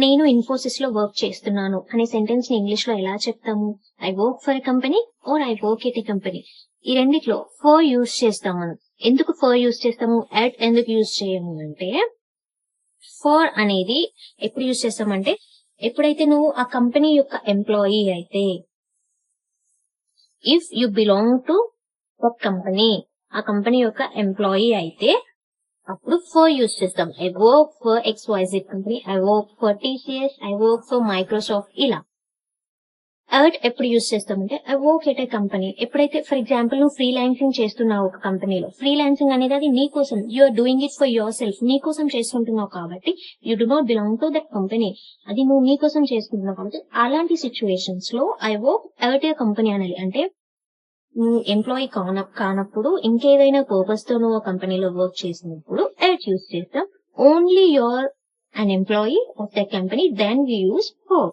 నేను ఇన్ఫోసిస్ లో వర్క్ చేస్తున్నాను అనే సెంటెన్స్ ని ఇంగ్లీష్ లో ఎలా చెప్తాము? I work for a company or I work at a company. ఈ రెండిట్లో ఫర్ యూజ్ చేస్తాము. ఎందుకు ఫర్ యూజ్ చేస్తాము, ఎట్ ఎందుకు యూజ్ చేయము అంటే, ఫర్ అనేది ఎప్పుడు యూజ్ చేస్తామంటే, ఎప్పుడైతే నువ్వు ఆ కంపెనీ యొక్క ఎంప్లాయీ అయితే, ఇఫ్ యు బిలాంగ్ టు ఒక కంపెనీ, ఆ కంపెనీ యొక్క ఎంప్లాయీ అయితే అప్పుడు ఫర్ యూజ్ చేస్తాం. I work for XYZ company, I work for TCS, I work for Microsoft. ఇలా అట్ ఎప్పుడు యూజ్ చేస్తామంటే, I work at a company. ఎప్పుడైతే ఫర్ ఎగ్జాంపుల్ నువ్వు ఫ్రీలాన్సింగ్ చేస్తున్నావు ఒక కంపెనీలో, ఫ్రీలాన్సింగ్ అనేది అది నీ కోసం, you are doing it for yourself, నీ కోసం చేసుకుంటున్నావు కాబట్టి you do not belong to that company. అది నువ్వు నీ కోసం చేసుకుంటున్నావు కాబట్టి అలాంటి సిచ్యువేషన్స్ లో I work at a company అనాలి. అంటే నువ్వు ఎంప్లాయీ కానప్పుడు ఇంకేదైనా పర్పస్ తో నువ్వు కంపెనీలో వర్క్ చేసినప్పుడు ఎట్ యూజ్ చేస్తాం. Only your an employee of the company, then we use for.